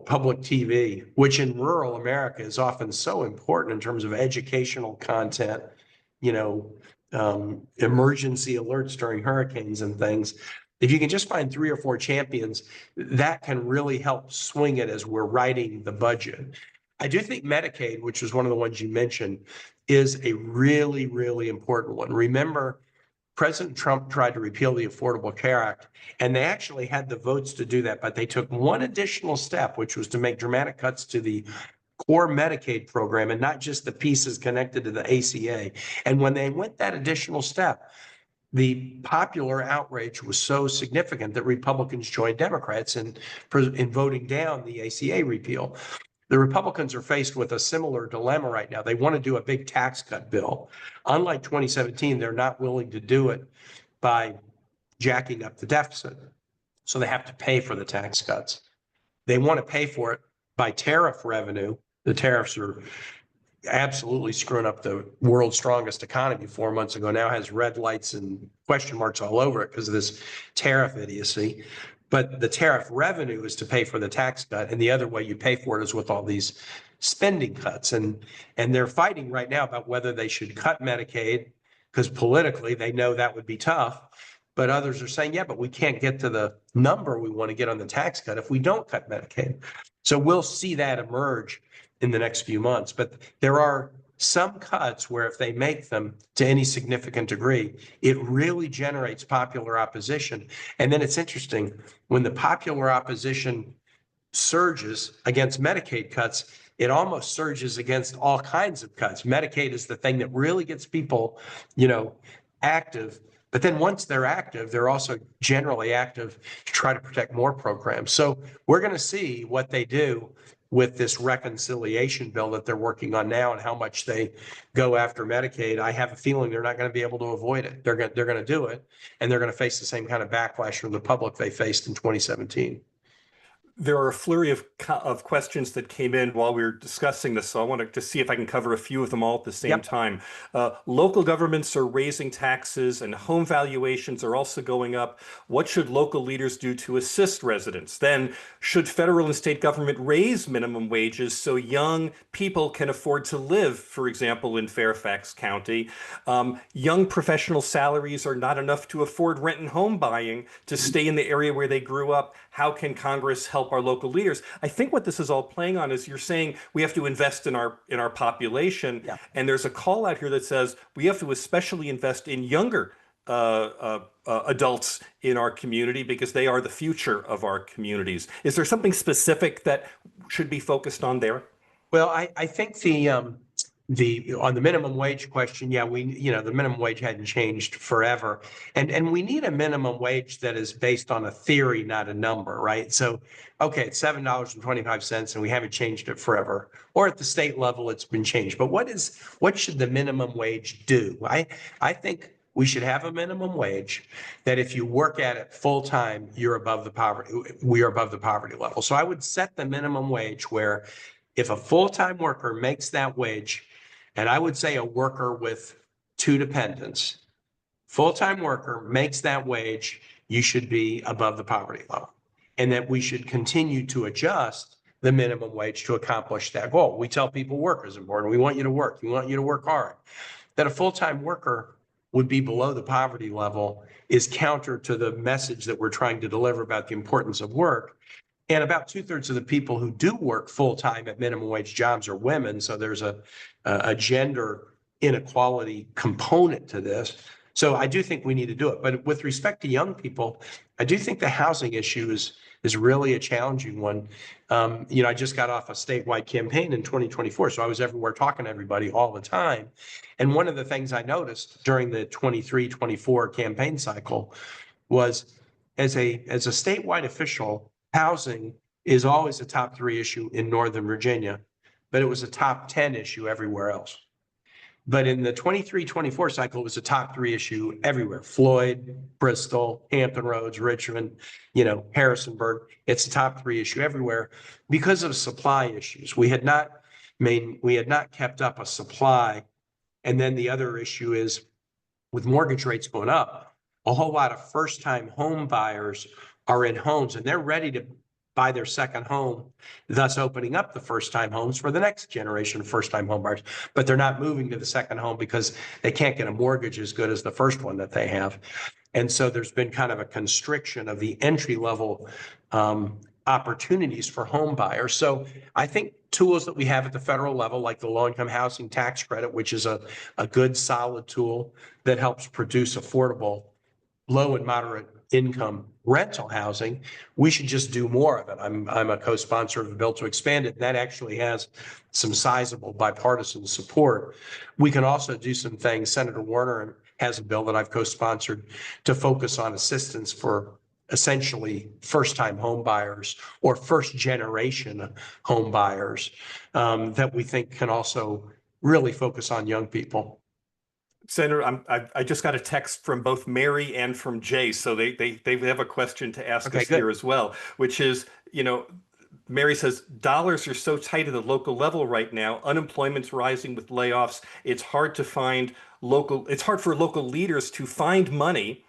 public TV, which in rural America is often so important in terms of educational content, emergency alerts during hurricanes and things. If you can just find 3 or 4 champions, that can really help swing it as we're writing the budget. I do think Medicaid, which was one of the ones you mentioned, is a really, really important one. Remember, President Trump tried to repeal the Affordable Care Act, and they actually had the votes to do that, but they took one additional step, which was to make dramatic cuts to the core Medicaid program and not just the pieces connected to the ACA. And when they went that additional step, the popular outrage was so significant that Republicans joined Democrats in voting down the ACA repeal. The Republicans are faced with a similar dilemma right now. They want to do a big tax cut bill. Unlike 2017, they're not willing to do it by jacking up the deficit. So they have to pay for the tax cuts. They want to pay for it by tariff revenue, The tariffs are absolutely screwing up the world's strongest economy 4 months ago. Now has red lights and question marks all over it because of this tariff idiocy. But the tariff revenue is to pay for the tax cut, and the other way you pay for it is with all these spending cuts. And they're fighting right now about whether they should cut Medicaid, because politically they know that would be tough. But others are saying, yeah, but we can't get to the number we want to get on the tax cut if we don't cut Medicaid. So we'll see that emerge in the next few months. But there are some cuts where if they make them to any significant degree, it really generates popular opposition. And then it's interesting, when the popular opposition surges against Medicaid cuts, it almost surges against all kinds of cuts. Medicaid is the thing that really gets people, active. But then once they're active, they're also generally active to try to protect more programs. So we're going to see what they do with this reconciliation bill that they're working on now and how much they go after Medicaid. I have a feeling they're not going to be able to avoid it. They're going to do it, and they're going to face the same kind of backlash from the public they faced in 2017. There are a flurry of questions that came in while we were discussing this, so I want to see if I can cover a few of them all at the same time. Local governments are raising taxes and home valuations are also going up. What should local leaders do to assist residents? Then, should federal and state government raise minimum wages so young people can afford to live, for example, in Fairfax County? Young professional salaries are not enough to afford rent and home buying to stay in the area where they grew up. How can Congress help our local leaders? I think what this is all playing on is you're saying we have to invest in our population, and there's a call out here that says we have to especially invest in younger adults in our community because they are the future of our communities. Is there something specific that should be focused on there? Well, I think on the minimum wage question, the minimum wage hadn't changed forever. And we need a minimum wage that is based on a theory, not a number, right? So, okay, it's $7.25 and we haven't changed it forever. Or at the state level, it's been changed. But what should the minimum wage do? I think we should have a minimum wage that if you work at it full time, we are above the poverty level. So I would set the minimum wage where if a full-time worker makes that wage, and I would say a worker with 2 dependents, full-time worker makes that wage, you should be above the poverty level. And that we should continue to adjust the minimum wage to accomplish that goal. We tell people work is important. We want you to work. We want you to work hard. That a full-time worker would be below the poverty level is counter to the message that we're trying to deliver about the importance of work. And about 2/3 of the people who do work full-time at minimum wage jobs are women. So there's a gender inequality component to this. So I do think we need to do it. But with respect to young people, I do think the housing issue is really a challenging one. I just got off a statewide campaign in 2024, so I was everywhere talking to everybody all the time. And one of the things I noticed during the 23-24 campaign cycle was as a statewide official, housing is always a top 3 issue in Northern Virginia, but it was a top 10 issue everywhere else. But in the 23-24 cycle, it was a top 3 issue everywhere. Floyd, Bristol, Hampton Roads, Richmond, Harrisonburg. It's a top 3 issue everywhere because of supply issues. We had not kept up a supply. And then the other issue is with mortgage rates going up, a whole lot of first-time home buyers are in homes and they're ready to buy their second home, thus opening up the first-time homes for the next generation of first-time home buyers. But they're not moving to the second home because they can't get a mortgage as good as the first one that they have. And so there's been kind of a constriction of the entry-level opportunities for home buyers. So I think tools that we have at the federal level, like the low-income housing tax credit, which is a good, solid tool that helps produce affordable, low and moderate income rental housing, we should just do more of it. I'm a co-sponsor of a bill to expand it. And that actually has some sizable bipartisan support. We can also do some things. Senator Warner has a bill that I've co-sponsored to focus on assistance for essentially first-time home buyers or first-generation home buyers that we think can also really focus on young people. Senator, I just got a text from both Mary and from Jay, so they have a question to ask us here as well, which is, Mary says dollars are so tight at the local level right now. Unemployment's rising with layoffs. It's hard for local leaders to find money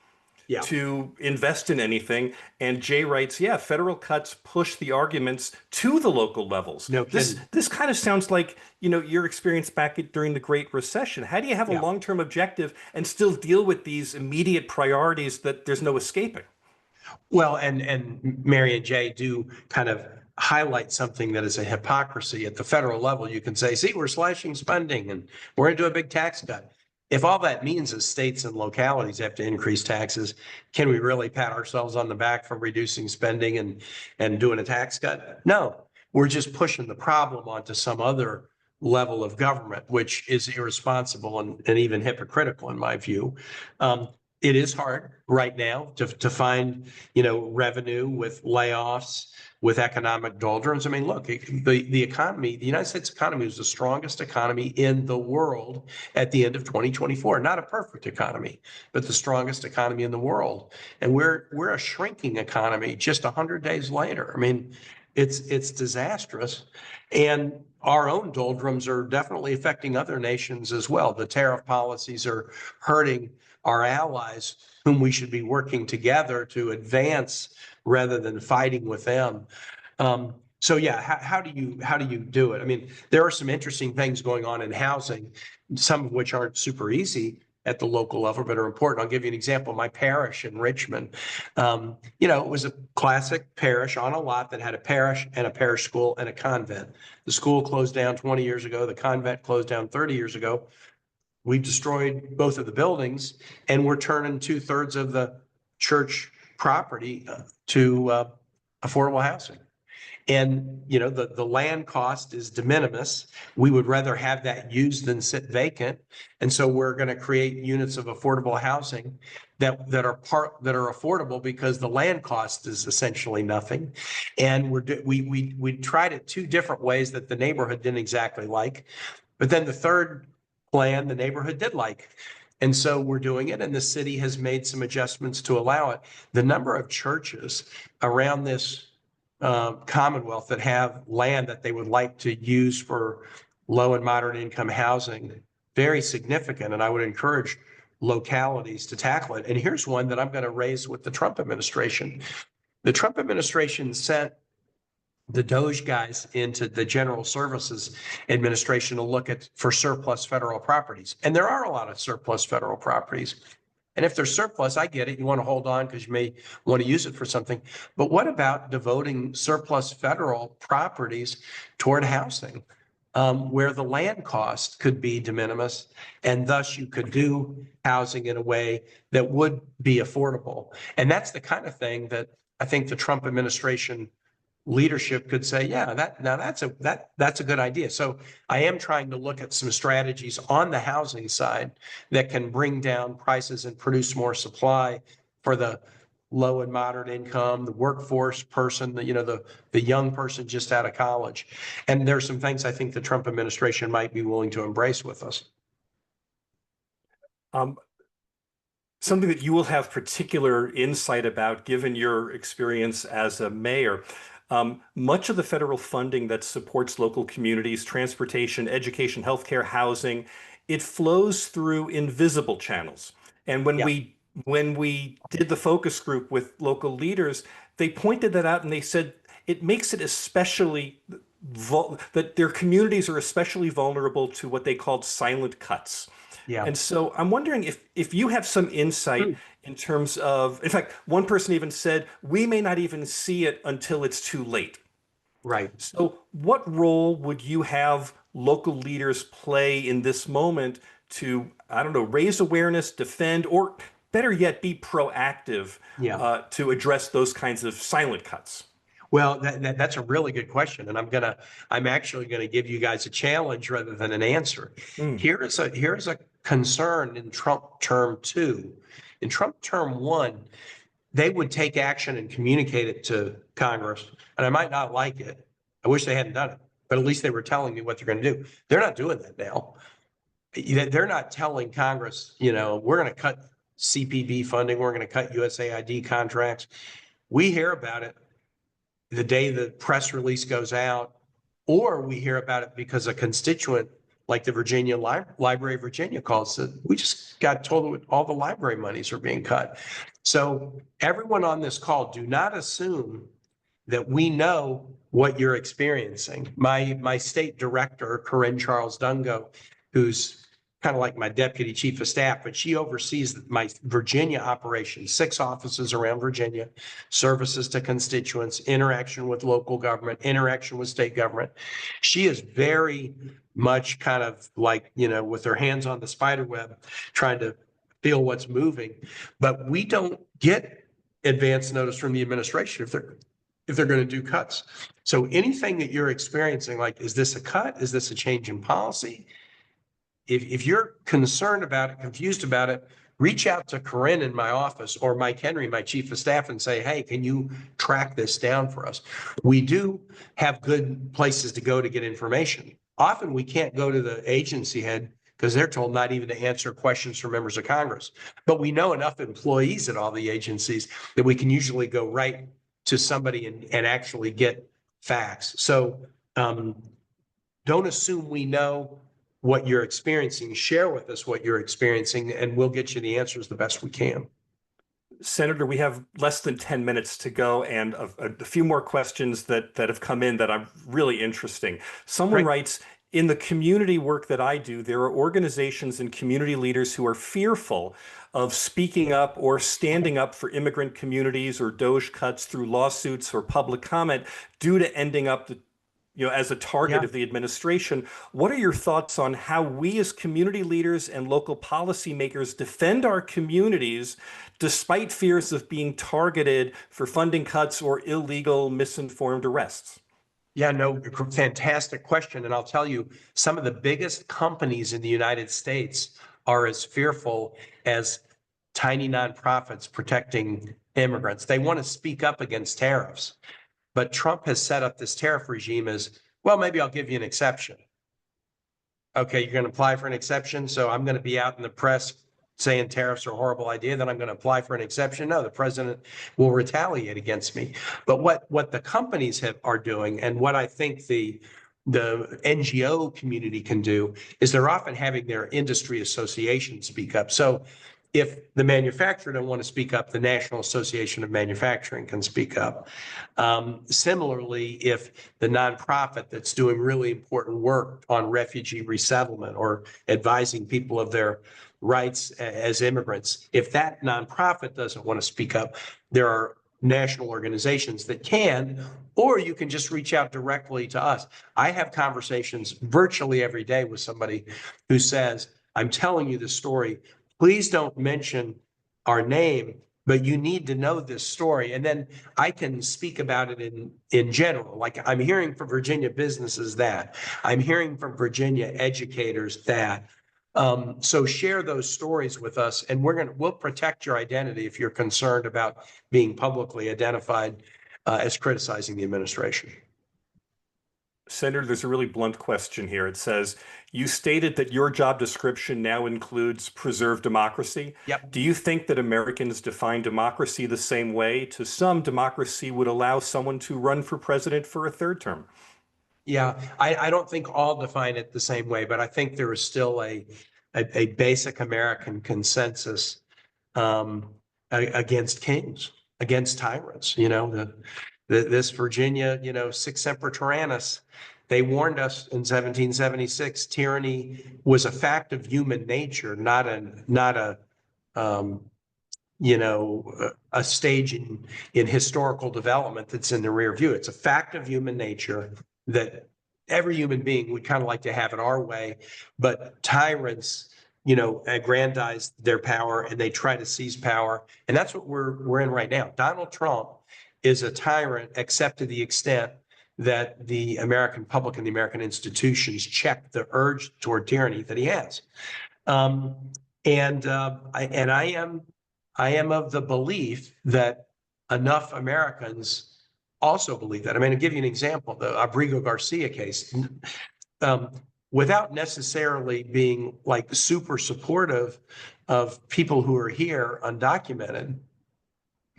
Yeah, to invest in anything. And Jay writes, yeah, federal cuts push the arguments to the local levels. no This kidding. this kind of sounds like, your experience during the Great Recession. How do you have a Yeah. long-term objective and still deal with these immediate priorities that there's no escaping? Well, and Mary and Jay do kind of highlight something that is a hypocrisy at the federal level. You can say, see, we're slashing spending and we're going to do a big tax cut. If all that means is states and localities have to increase taxes, can we really pat ourselves on the back for reducing spending and doing a tax cut? No, we're just pushing the problem onto some other level of government, which is irresponsible and even hypocritical in my view. It is hard right now to find, revenue with layoffs, with economic doldrums. I mean, look, the economy, the United States economy was the strongest economy in the world at the end of 2024. Not a perfect economy, but the strongest economy in the world. And we're a shrinking economy just 100 days later. I mean, it's disastrous. And our own doldrums are definitely affecting other nations as well. The tariff policies are hurting our allies, whom we should be working together to advance rather than fighting with them. So yeah, how do you do it? I mean, there are some interesting things going on in housing, some of which aren't super easy at the local level, but are important. I'll give you an example. My parish in Richmond, it was a classic parish on a lot that had a parish and a parish school and a convent. The school closed down 20 years ago. The convent closed down 30 years ago. We've destroyed both of the buildings, and we're turning 2/3 of the church property to affordable housing. And, the land cost is de minimis. We would rather have that used than sit vacant. And so we're going to create units of affordable housing that are affordable because the land cost is essentially nothing. And we tried it two different ways that the neighborhood didn't exactly like. But then the third plan the neighborhood did like. And so we're doing it, and the city has made some adjustments to allow it. The number of churches around this Commonwealth that have land that they would like to use for low and moderate income housing, very significant. And I would encourage localities to tackle it. And here's one that I'm going to raise with the Trump administration. The Trump administration sent the Doge guys into the General Services Administration to look for surplus federal properties. And there are a lot of surplus federal properties. And if there's surplus, I get it. You want to hold on because you may want to use it for something. But what about devoting surplus federal properties toward housing, where the land cost could be de minimis, and thus you could do housing in a way that would be affordable? And that's the kind of thing that I think the Trump administration leadership could say, yeah, that's a good idea. So I am trying to look at some strategies on the housing side that can bring down prices and produce more supply for the low and moderate income, the workforce person, the young person just out of college. And there's some things I think the Trump administration might be willing to embrace with us. Something that you will have particular insight about, given your experience as a mayor. Much of the federal funding that supports local communities, transportation, education, healthcare, housing, it flows through invisible channels. And when Yeah. we did the focus group with local leaders, they pointed that out and they said it makes it especially that their communities are especially vulnerable to what they called silent cuts. Yeah. And so I'm wondering if you have some insight in terms of, in fact, one person even said, we may not even see it until it's too late. Right. So what role would you have local leaders play in this moment to, I don't know, raise awareness, defend, or better yet, be proactive to address those kinds of silent cuts? Well, that's a really good question, and I'm actually gonna give you guys a challenge rather than an answer. Here is a concern in Trump term 2. In Trump term 1, they would take action and communicate it to Congress, and I might not like it. I wish they hadn't done it, but at least they were telling me what they're going to do. They're not doing that now. They're not telling Congress, we're going to cut CPB funding, we're going to cut USAID contracts. We hear about it the day the press release goes out, or we hear about it because a constituent like the Virginia Library of Virginia calls it. We just got told that all the library monies are being cut. So everyone on this call, do not assume that we know what you're experiencing. My state director, Corinne Charles Dungo, who's kind of like my deputy chief of staff, but she oversees my Virginia operations, 6 offices around Virginia, services to constituents, interaction with local government, interaction with state government. She is very much kind of like, with her hands on the spider web, trying to feel what's moving. But we don't get advance notice from the administration if they're going to do cuts. So anything that you're experiencing, like, is this a cut? Is this a change in policy? If you're concerned about it, confused about it, reach out to Corinne in my office or Mike Henry, my chief of staff, and say, hey, can you track this down for us? We do have good places to go to get information. Often we can't go to the agency head because they're told not even to answer questions from members of Congress. But we know enough employees at all the agencies that we can usually go right to somebody and actually get facts. So don't assume we know what you're experiencing. Share with us what you're experiencing, and we'll get you the answers the best we can. Senator, we have less than 10 minutes to go, and a few more questions that have come in that are really interesting. Someone writes, in the community work that I do, there are organizations and community leaders who are fearful of speaking up or standing up for immigrant communities or DOJ cuts through lawsuits or public comment due to ending up as a target of the administration. What are your thoughts on how we as community leaders and local policymakers defend our communities despite fears of being targeted for funding cuts or illegal, misinformed arrests? Yeah, no, fantastic question. And I'll tell you, some of the biggest companies in the United States are as fearful as tiny nonprofits protecting immigrants. They want to speak up against tariffs. But Trump has set up this tariff regime as, well, maybe I'll give you an exception. Okay, you're going to apply for an exception, so I'm going to be out in the press saying tariffs are a horrible idea, then I'm going to apply for an exception. No, the president will retaliate against me. But what the companies are doing, and what I think the NGO community can do, is they're often having their industry association speak up. So if the manufacturer don't want to speak up, the National Association of Manufacturing can speak up. Similarly, if the nonprofit that's doing really important work on refugee resettlement or advising people of their rights as immigrants, if that nonprofit doesn't want to speak up, there are national organizations that can, or you can just reach out directly to us. I have conversations virtually every day with somebody who says, I'm telling you this story. Please don't mention our name, but you need to know this story. And then I can speak about it in general. Like, I'm hearing from Virginia businesses that, I'm hearing from Virginia educators that. So share those stories with us, and we'll protect your identity if you're concerned about being publicly identified as criticizing the administration. Senator, there's a really blunt question here. It says, you stated that your job description now includes preserve democracy. Yep. Do you think that Americans define democracy the same way? To some, democracy would allow someone to run for president for a 3rd term. Yeah, I don't think all define it the same way, but I think there is still a basic American consensus against kings, against tyrants. This Virginia, sic semper tyrannis. They warned us in 1776, tyranny was a fact of human nature, not a stage in historical development that's in the rear view. It's a fact of human nature that every human being would kind of like to have it our way, but tyrants, aggrandize their power and they try to seize power. And that's what we're in right now. Donald Trump is a tyrant, except to the extent that the American public and the American institutions check the urge toward tyranny that he has. I am of the belief that enough Americans also believe that. I mean, I'll give you an example, the Abrigo Garcia case. Without necessarily being like super supportive of people who are here undocumented,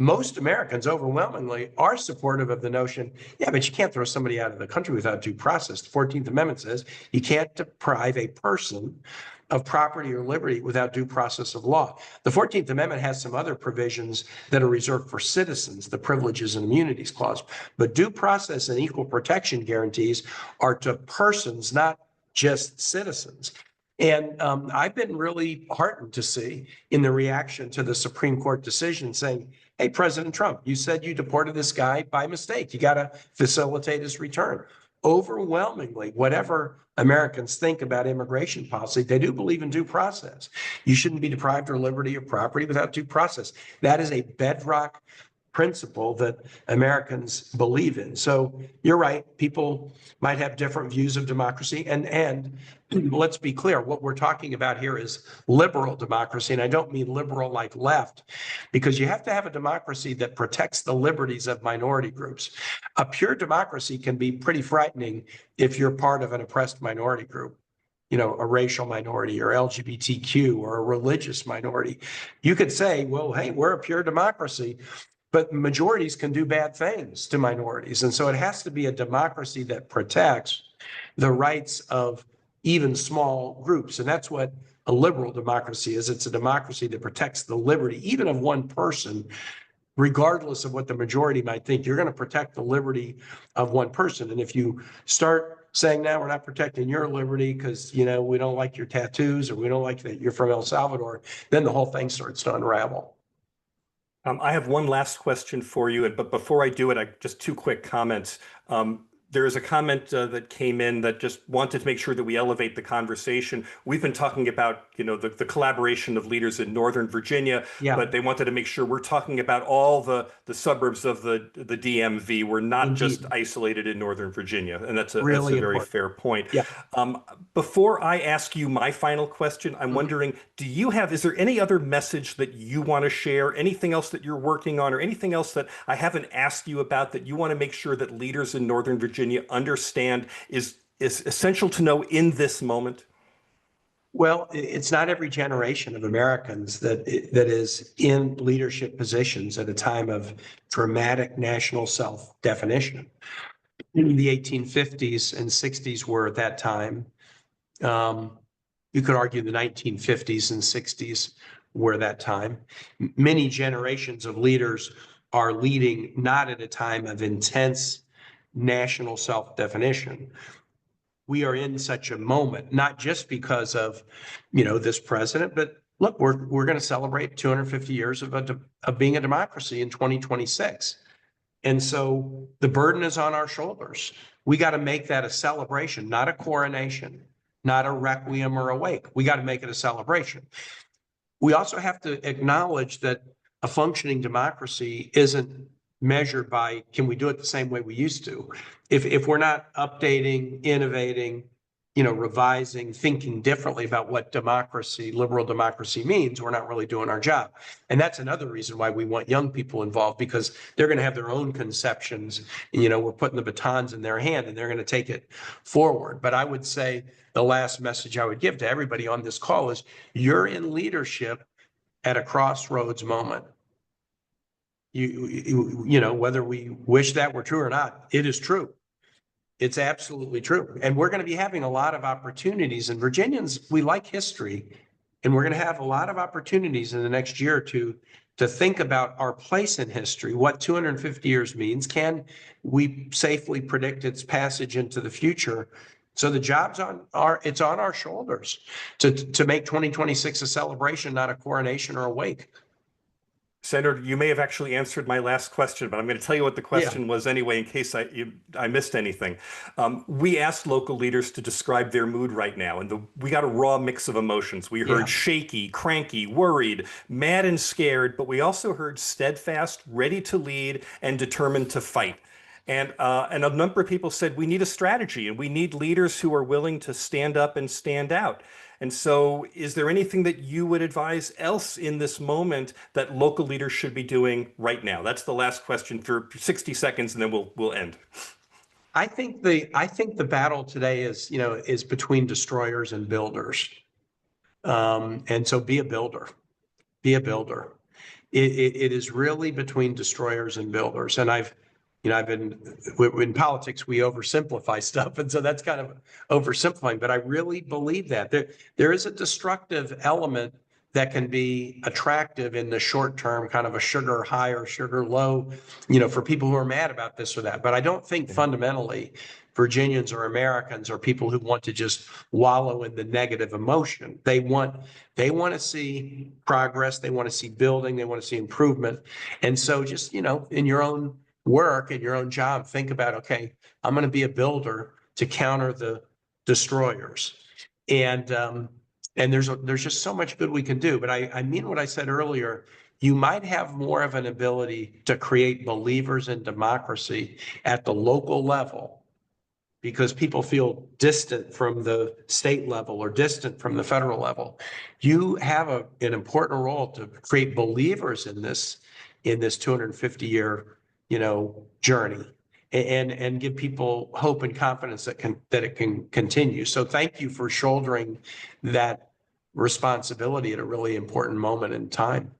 most Americans overwhelmingly are supportive of the notion, yeah, but you can't throw somebody out of the country without due process. The 14th Amendment says you can't deprive a person of property or liberty without due process of law. The 14th Amendment has some other provisions that are reserved for citizens, the Privileges and Immunities Clause, but due process and equal protection guarantees are to persons, not just citizens. And I've been really heartened to see in the reaction to the Supreme Court decision saying, hey, President Trump, you said you deported this guy by mistake. You got to facilitate his return. Overwhelmingly, whatever Americans think about immigration policy, they do believe in due process. You shouldn't be deprived of liberty or property without due process. That is a bedrock principle that Americans believe in. So you're right. People might have different views of democracy. And let's be clear, what we're talking about here is liberal democracy. And I don't mean liberal like left, because you have to have a democracy that protects the liberties of minority groups. A pure democracy can be pretty frightening if you're part of an oppressed minority group, you know, a racial minority or LGBTQ or a religious minority. You could say, well, hey, we're a pure democracy, but majorities can do bad things to minorities. And so it has to be a democracy that protects the rights of even small groups. And that's what a liberal democracy is. It's a democracy that protects the liberty, even of one person, regardless of what the majority might think. You're going to protect the liberty of one person. And if you start saying, now we're not protecting your liberty because, you know, we don't like your tattoos or we don't like that you're from El Salvador, then the whole thing starts to unravel. I have one last question for you, but before I do it, just two quick comments. There is a comment that came in that just wanted to make sure that we elevate the conversation. We've been talking about, you know, the collaboration of leaders in Northern Virginia, Yeah. but they wanted to make sure we're talking about all the suburbs of the DMV. We're not Indeed. just isolated in Northern Virginia, and that's a Really very important. fair point. Yeah. Before I ask you my final question, I'm wondering, is there any other message that you want to share? Anything else that you're working on, or anything else that I haven't asked you about that you want to make sure that leaders in Northern Virginia understand is essential to know in this moment? Well, it's not every generation of Americans that is in leadership positions at a time of dramatic national self-definition. The 1850s and 60s were at that time. You could argue the 1950s and 60s were that time. Many generations of leaders are leading not at a time of intense national self-definition. We are in such a moment, not just because of, you know, this president, but look, we're going to celebrate 250 years of being a democracy in 2026. And so the burden is on our shoulders. We got to make that a celebration, not a coronation, not a requiem or a wake. We got to make it a celebration. We also have to acknowledge that a functioning democracy isn't measured by, can we do it the same way we used to? If we're not updating, innovating, you know, revising, thinking differently about what democracy, liberal democracy means, we're not really doing our job. And that's another reason why we want young people involved, because they're going to have their own conceptions. And, you know, we're putting the batons in their hand and they're going to take it forward. But I would say the last message I would give to everybody on this call is you're in leadership at a crossroads moment. You know, whether we wish that were true or not, it is true. It's absolutely true. And we're going to be having a lot of opportunities. And Virginians, we like history, and we're going to have a lot of opportunities in the next year or two to think about our place in history, what 250 years means. Can we safely predict its passage into the future? So the job's it's on our shoulders to make 2026 a celebration, not a coronation or a wake. Senator, you may have actually answered my last question, but I'm going to tell you what the question was anyway, in case I missed anything. We asked local leaders to describe their mood right now, and we got a raw mix of emotions. We heard shaky, cranky, worried, mad and scared, but we also heard steadfast, ready to lead, and determined to fight. And a number of people said we need a strategy, and we need leaders who are willing to stand up and stand out. And so is there anything that you would advise else in this moment that local leaders should be doing right now? That's the last question for 60 seconds, and then we'll end. I think the battle today is between destroyers and builders. And so be a builder. Be a builder. it is really between destroyers and builders. And I've been, in politics, we oversimplify stuff. And so that's kind of oversimplifying, but I really believe that there is a destructive element that can be attractive in the short term, kind of a sugar high or sugar low, for people who are mad about this or that. But I don't think fundamentally Virginians or Americans are people who want to just wallow in the negative emotion. They want to see progress. They want to see building. They want to see improvement. And so just, in your own work and your own job, think about, okay, I'm going to be a builder to counter the destroyers. And there's just so much good we can do. But I mean what I said earlier. You might have more of an ability to create believers in democracy at the local level because people feel distant from the state level or distant from the federal level. You have an important role to create believers in this 250-year, journey, and give people hope and confidence that it can continue. So thank you for shouldering that responsibility at a really important moment in time.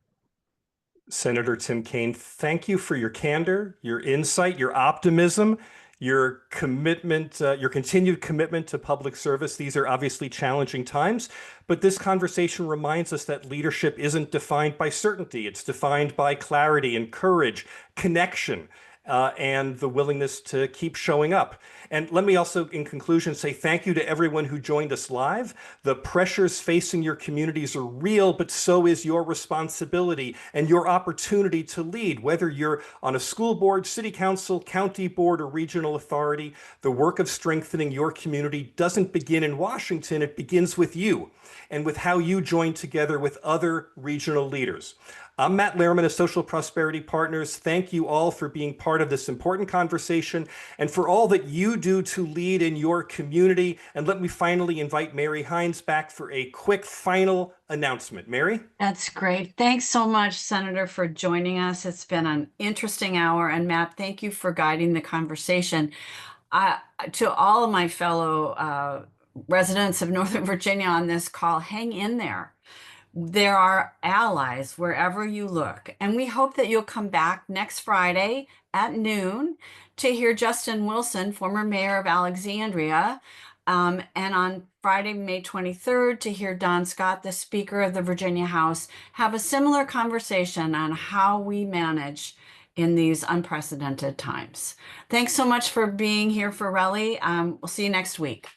Senator Tim Kaine, thank you for your candor, your insight, your optimism, your commitment, your continued commitment to public service. These are obviously challenging times, but this conversation reminds us that leadership isn't defined by certainty. It's defined by clarity and courage, connection, and the willingness to keep showing up. And let me also, in conclusion, say thank you to everyone who joined us live. The pressures facing your communities are real, but so is your responsibility and your opportunity to lead. Whether you're on a school board, city council, county board, or regional authority, the work of strengthening your community doesn't begin in Washington. It begins with you and with how you join together with other regional leaders. I'm Matt Lehrman of Social Prosperity Partners. Thank you all for being part of this important conversation and for all that you do to lead in your community. And let me finally invite Mary Hines back for a quick final announcement. Mary? That's great. Thanks so much, Senator, for joining us. It's been an interesting hour. And Matt, thank you for guiding the conversation. To all of my fellow residents of Northern Virginia on this call, hang in there. There are allies wherever you look. And we hope that you'll come back next Friday at noon to hear Justin Wilson, former mayor of Alexandria, and on Friday, May 23rd, to hear Don Scott, the Speaker of the Virginia House, have a similar conversation on how we manage in these unprecedented times. Thanks so much for being here for RELI. We'll see you next week.